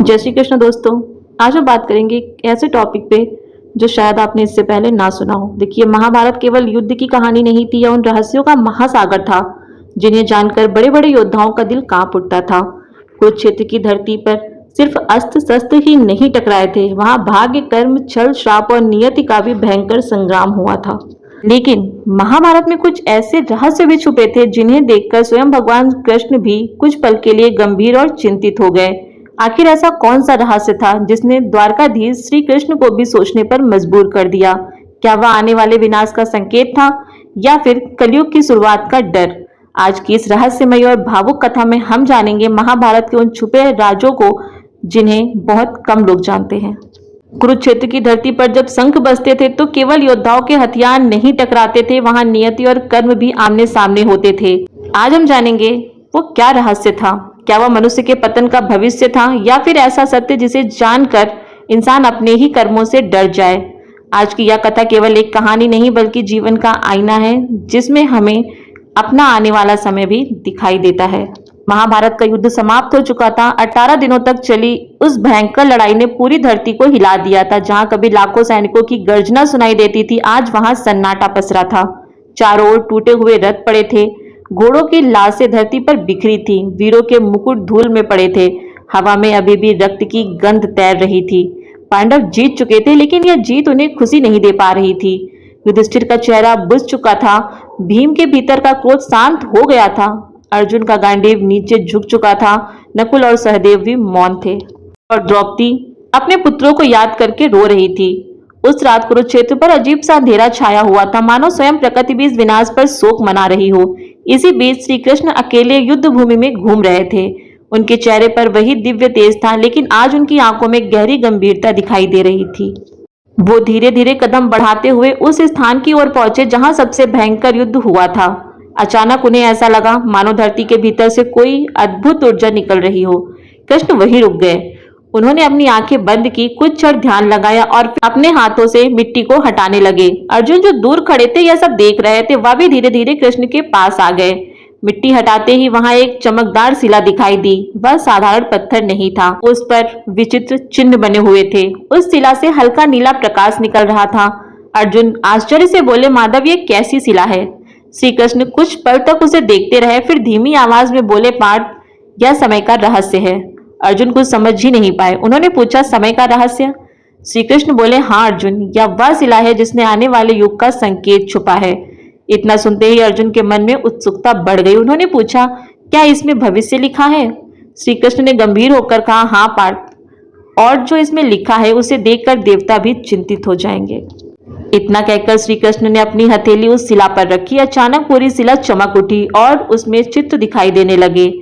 जय श्री कृष्ण दोस्तों। आज हम बात करेंगे एक ऐसे टॉपिक पे जो शायद आपने इससे पहले ना सुना हो। देखिए, महाभारत केवल युद्ध की कहानी नहीं थी, यह उन रहस्यों का महासागर था जिन्हें जानकर बड़े बड़े योद्धाओं का दिल कांप उठता था। कुरुक्षेत्र की धरती पर सिर्फ अस्त्र शस्त्र ही नहीं टकराए थे, वहां भाग्य, कर्म, छल, श्राप और नियति का भी भयंकर संग्राम हुआ था। लेकिन महाभारत में कुछ ऐसे रहस्य भी छुपे थे जिन्हें देखकर स्वयं भगवान कृष्ण भी कुछ पल के लिए गंभीर और चिंतित हो गए। आखिर ऐसा कौन सा रहस्य था जिसने द्वारकाधीश श्री कृष्ण को भी सोचने पर मजबूर कर दिया? क्या वह आने वाले विनाश का संकेत था या फिर कलयुग की शुरुआत का डर? आज की इस रहस्यमयी और भावुक कथा में हम जानेंगे महाभारत के उन छुपे राजों को जिन्हें बहुत कम लोग जानते हैं। कुरुक्षेत्र की धरती पर जब शंख बजते थे तो केवल योद्धाओं के हथियार नहीं टकराते थे, वहां नियति और कर्म भी आमने सामने होते थे। आज हम जानेंगे वो क्या रहस्य था। क्या वह मनुष्य के पतन का भविष्य था या फिर ऐसा सत्य जिसे जानकर इंसान अपने ही कर्मों से डर जाए? आज की यह कथा केवल एक कहानी नहीं बल्कि जीवन का आईना है जिसमें हमें अपना आने वाला समय भी दिखाई देता है। महाभारत का युद्ध समाप्त हो चुका था। 18 दिनों तक चली उस भयंकर लड़ाई ने पूरी धरती को हिला दिया था। जहां कभी लाखों सैनिकों की गर्जना सुनाई देती थी, आज वहां सन्नाटा पसरा था। चारों ओर टूटे हुए रथ पड़े थे, घोड़ों की लाशें धरती पर बिखरी थी, वीरों के मुकुट धूल में पड़े थे। हवा में अभी भी रक्त की गंध तैर रही थी। पांडव जीत चुके थे, लेकिन यह जीत उन्हें खुशी नहीं दे पा रही थी। युधिष्ठिर का चेहरा बुझ चुका था, भीम के भीतर का क्रोध शांत हो गया था, अर्जुन का गांडीव नीचे झुक चुका था, नकुल और सहदेव भी मौन थे और द्रौपदी अपने पुत्रों को याद करके रो रही थी। उस रात कुरुक्षेत्र पर अजीब सा अंधेरा छाया हुआ था, मानो स्वयं प्रकृति भी इस विनाश पर शोक मना रही हो। इसी बीच श्री कृष्ण अकेले युद्ध भूमि में घूम रहे थे। उनके चेहरे पर वही दिव्य तेज था, लेकिन आज उनकी आंखों में गहरी गंभीरता दिखाई दे रही थी। वो धीरे धीरे कदम बढ़ाते हुए उस स्थान की ओर पहुंचे जहां सबसे भयंकर युद्ध हुआ था। अचानक उन्हें ऐसा लगा मानो धरती के भीतर से कोई अद्भुत ऊर्जा निकल रही हो। कृष्ण वहीं रुक गए। उन्होंने अपनी आंखें बंद की, कुछ क्षण ध्यान लगाया और फिर अपने हाथों से मिट्टी को हटाने लगे। अर्जुन जो दूर खड़े थे यह सब देख रहे थे, वह भी धीरे धीरे कृष्ण के पास आ गए। मिट्टी हटाते ही वहां एक चमकदार शिला दिखाई दी। वह साधारण पत्थर नहीं था, उस पर विचित्र चिन्ह बने हुए थे। उस शिला से हल्का नीला प्रकाश निकल रहा था। अर्जुन आश्चर्य से बोले, माधव ये कैसी शिला है? श्री कृष्ण कुछ पल तक उसे देखते रहे, फिर धीमी आवाज में बोले, पार्थ यह समय का रहस्य है। अर्जुन कुछ समझ ही नहीं पाए। उन्होंने पूछा, समय का रहस्य? श्री कृष्ण बोले, हाँ अर्जुन, यह वह शिला है जिसने आने वाले युग का संकेत छुपा है। इतना सुनते ही अर्जुन के मन में उत्सुकता बढ़ गई। उन्होंने पूछा, क्या इसमें भविष्य लिखा है? श्री कृष्ण ने गंभीर होकर कहा, हाँ पार्थ, और जो इसमें लिखा है उसे देखकर देवता भी चिंतित हो जाएंगे। इतना कहकर श्री कृष्ण ने अपनी हथेली उस शिला पर रखी। अचानक पूरी शिला चमक उठी और उसमें चित्र दिखाई देने लगे।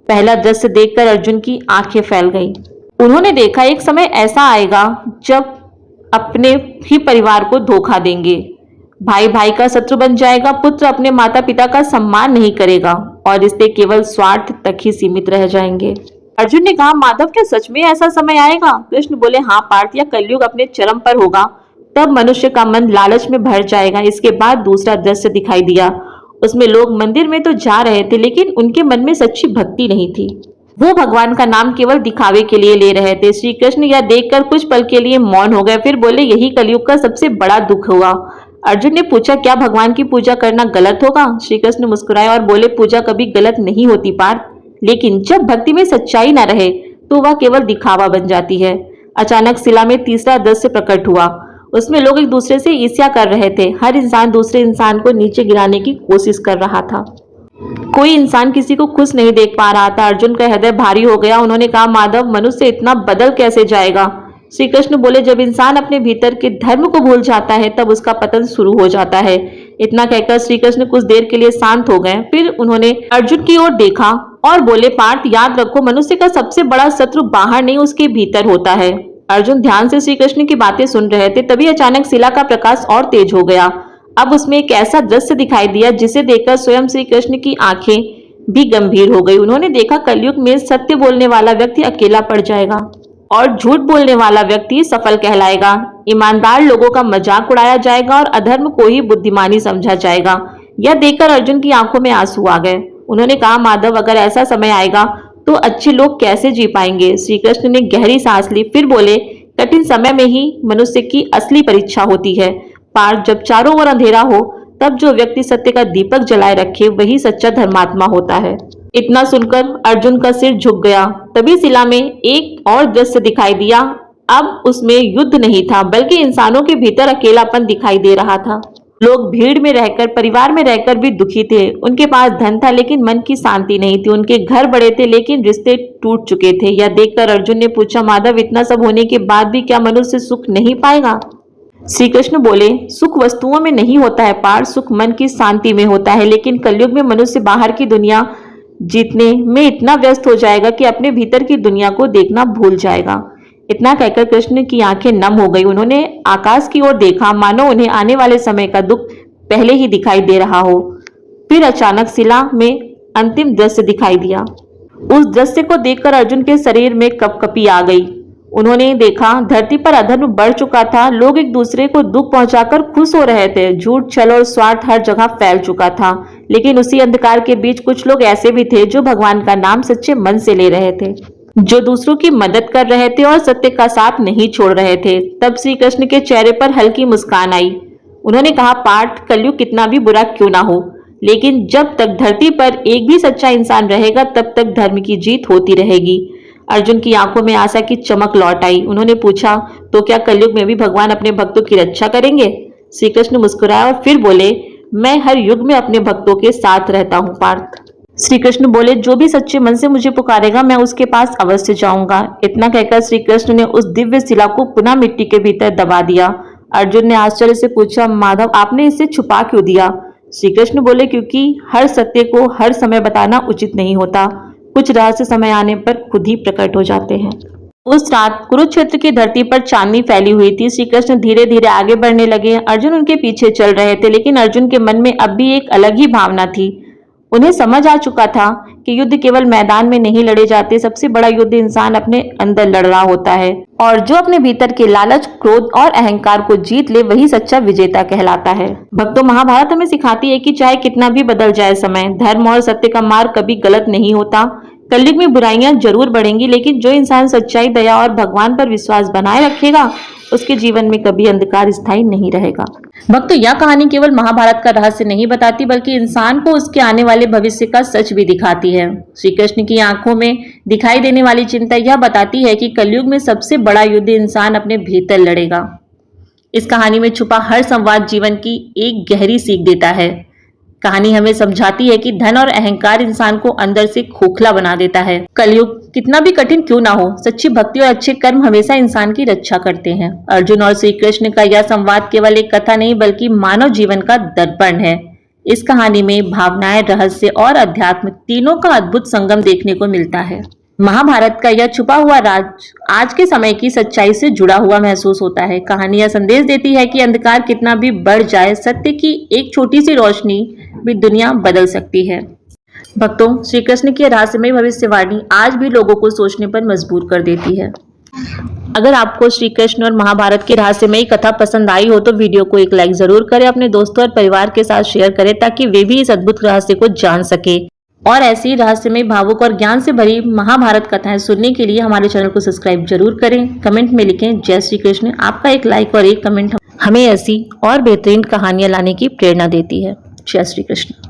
पहला दृश्य देखकर अर्जुन की आंखें फैल गईं। उन्होंने देखा एक समय ऐसा आएगा जब अपने ही परिवार को धोखा देंगे, भाई भाई का शत्रु बन जाएगा, पुत्र अपने माता पिता का सम्मान नहीं करेगा और रिश्ते केवल स्वार्थ तक ही सीमित रह जाएंगे। अर्जुन ने कहा, माधव क्या सच में ऐसा समय आएगा? कृष्ण बोले, हाँ पार्थ, यह कलयुग अपने चरम पर होगा। तब मनुष्य का मन लालच में भर जाएगा। इसके बाद दूसरा दृश्य दिखाई दिया। उसमें लोग मंदिर में तो जा रहे थे, लेकिन उनके मन में सच्ची भक्ति नहीं थी। वो भगवान का नाम केवल दिखावे के लिए ले रहे थे। श्री कृष्ण यह देखकर कुछ पल के लिए मौन हो गए, फिर बोले, यही कलयुग का सबसे बड़ा दुख हुआ। अर्जुन ने पूछा, क्या भगवान की पूजा करना गलत होगा? श्री कृष्ण मुस्कुराए और बोले, पूजा कभी गलत नहीं होती पार्थ, लेकिन जब भक्ति में सच्चाई न रहे तो वह केवल दिखावा बन जाती है। अचानक शिला में तीसरा दृश्य प्रकट हुआ। उसमें लोग एक दूसरे से ईर्ष्या कर रहे थे। हर इंसान दूसरे इंसान को नीचे गिराने की कोशिश कर रहा था। कोई इंसान किसी को खुश नहीं देख पा रहा था। अर्जुन का हृदय भारी हो गया। उन्होंने कहा, माधव मनुष्य इतना बदल कैसे जाएगा? श्री कृष्ण बोले, जब इंसान अपने भीतर के धर्म को भूल जाता है तब उसका पतन शुरू हो जाता है। इतना कहकर श्री कृष्ण कुछ देर के लिए शांत हो गए। फिर उन्होंने अर्जुन की ओर देखा और बोले, पार्थ याद रखो, मनुष्य का सबसे बड़ा शत्रु बाहर नहीं उसके भीतर होता है। अर्जुन ध्यान से श्री कृष्ण की बातें सुन रहे थे। तभी अचानक शिला का प्रकाश और तेज हो गया। अब उसमें एक ऐसा दृश्य दिखाई दिया जिसे देखकर स्वयं श्री कृष्ण की आंखें भी गंभीर हो गई। उन्होंने देखा, कलयुग में सत्य बोलने वाला व्यक्ति अकेला पड़ जाएगा और झूठ बोलने वाला व्यक्ति सफल कहलाएगा। ईमानदार लोगों का मजाक उड़ाया जाएगा और अधर्म को ही बुद्धिमानी समझा जाएगा। यह देखकर अर्जुन की आंखों में आंसू आ गए। उन्होंने कहा, माधव अगर ऐसा समय आएगा तो अच्छे लोग कैसे जी पाएंगे। श्री कृष्ण ने गहरी सांस ली, फिर बोले, कठिन समय में ही मनुष्य की असली परीक्षा होती है पार्थ। जब चारों ओर अंधेरा हो तब जो व्यक्ति सत्य का दीपक जलाए रखे वही सच्चा धर्मात्मा होता है। इतना सुनकर अर्जुन का सिर झुक गया। तभी शिला में एक और दृश्य दिखाई दिया। अब उसमें युद्ध नहीं था बल्कि इंसानों के भीतर अकेलापन दिखाई दे रहा था। लोग भीड़ में रहकर, परिवार में रहकर भी दुखी थे। उनके पास धन था लेकिन मन की शांति नहीं थी। उनके घर बड़े थे लेकिन रिश्ते टूट चुके थे। यह देखकर अर्जुन ने पूछा, माधव, इतना सब होने के बाद भी क्या मनुष्य सुख नहीं पाएगा। श्री कृष्ण बोले, सुख वस्तुओं में नहीं होता है पार्थ, सुख मन की शांति में होता है। लेकिन कलयुग में मनुष्य बाहर की दुनिया जीतने में इतना व्यस्त हो जाएगा कि अपने भीतर की दुनिया को देखना भूल जाएगा। इतना कहकर कृष्ण की आंखें नम हो गई। उन्होंने आकाश की ओर देखा, मानो उन्हें आने वाले समय का दुख पहले ही दिखाई दे रहा हो। फिर अचानक शिला में अंतिम दृश्य दिखाई दिया। उस दृश्य को देखकर अर्जुन के शरीर में कपकपी आ गई। उन्होंने देखा, धरती पर अधर्म बढ़ चुका था। लोग एक दूसरे को दुख पहुंचाकर खुश हो रहे थे। झूठ, छल और स्वार्थ हर जगह फैल चुका था। लेकिन उसी अंधकार के बीच कुछ लोग ऐसे भी थे जो भगवान का नाम सच्चे मन से ले रहे थे, जो दूसरों की मदद कर रहे थे और सत्य का साथ नहीं छोड़ रहे थे। तब श्री कृष्ण के चेहरे पर हल्की मुस्कान आई। उन्होंने कहा, पार्थ, कलयुग कितना भी बुरा क्यों ना हो, लेकिन जब तक धरती पर एक भी सच्चा इंसान रहेगा तब तक धर्म की जीत होती रहेगी। अर्जुन की आंखों में आशा की चमक लौट आई। उन्होंने पूछा, तो क्या कलयुग में भी भगवान अपने भक्तों की रक्षा करेंगे। श्री कृष्ण मुस्कुराए और फिर बोले, मैं हर युग में अपने भक्तों के साथ रहता हूँ पार्थ। श्री कृष्ण बोले, जो भी सच्चे मन से मुझे पुकारेगा मैं उसके पास अवश्य जाऊंगा। इतना कहकर श्री कृष्ण ने उस दिव्य शिला को पुनः मिट्टी के भीतर दबा दिया। अर्जुन ने आश्चर्य से पूछा, माधव, आपने इसे छुपा क्यों दिया। श्री कृष्ण बोले, क्योंकि हर सत्य को हर समय बताना उचित नहीं होता। कुछ रहस्य समय आने पर खुद ही प्रकट हो जाते हैं। उस रात कुरुक्षेत्र की धरती पर चांदनी फैली हुई थी। श्री कृष्ण धीरे धीरे आगे बढ़ने लगे। अर्जुन उनके पीछे चल रहे थे, लेकिन अर्जुन के मन में अब भी एक अलग ही भावना थी। उन्हें समझ आ चुका था कि युद्ध केवल मैदान में नहीं लड़े जाते, सबसे बड़ा युद्ध इंसान अपने अंदर लड़ रहा होता है। और जो अपने भीतर के लालच, क्रोध और अहंकार को जीत ले वही सच्चा विजेता कहलाता है। भक्तों, महाभारत हमें सिखाती है कि चाहे कितना भी बदल जाए समय, धर्म और सत्य का मार्ग कभी गलत नहीं होता। कलयुग में बुराइयां जरूर बढ़ेंगी, लेकिन जो इंसान सच्चाई, दया और भगवान पर विश्वास बनाए रखेगा उसके जीवन में कभी अंधकार स्थायी नहीं रहेगा। भक्तों, यह कहानी केवल महाभारत का रहस्य नहीं बताती बल्कि इंसान को उसके आने वाले भविष्य का सच भी दिखाती है। श्री कृष्ण की आंखों में दिखाई देने वाली चिंता यह बताती है कि कलयुग में सबसे बड़ा युद्ध इंसान अपने भीतर लड़ेगा। इस कहानी में छुपा हर संवाद जीवन की एक गहरी सीख देता है। कहानी हमें समझाती है कि धन और अहंकार इंसान को अंदर से खोखला बना देता है। कलयुग कितना भी कठिन क्यों ना हो, सच्ची भक्ति और अच्छे कर्म हमेशा इंसान की रक्षा करते हैं। अर्जुन और श्री कृष्ण का यह संवाद केवल एक कथा नहीं बल्कि मानव जीवन का दर्पण है। इस कहानी में भावनाएं, रहस्य और अध्यात्म तीनों का अद्भुत संगम देखने को मिलता है। महाभारत का यह छुपा हुआ राज आज के समय की सच्चाई से जुड़ा हुआ महसूस होता है। कहानी यह संदेश देती है कि अंधकार कितना भी बढ़ जाए, सत्य की एक छोटी सी रोशनी भी दुनिया बदल सकती है। भक्तों, श्री कृष्ण की रहस्यमय भविष्यवाणी आज भी लोगों को सोचने पर मजबूर कर देती है। अगर आपको श्री कृष्ण और महाभारत की रहस्यमयी कथा पसंद आई हो तो वीडियो को एक लाइक जरूर करें, अपने दोस्तों और परिवार के साथ शेयर करें ताकि वे भी इस अद्भुत रहस्य को जान सके। और ऐसी रहस्यमय, भावुक और ज्ञान से भरी महाभारत कथाएं सुनने के लिए हमारे चैनल को सब्सक्राइब जरूर करें। कमेंट में लिखें जय श्री कृष्ण। आपका एक लाइक और एक कमेंट हमें ऐसी और बेहतरीन कहानियां लाने की प्रेरणा देती है। जय श्री कृष्ण।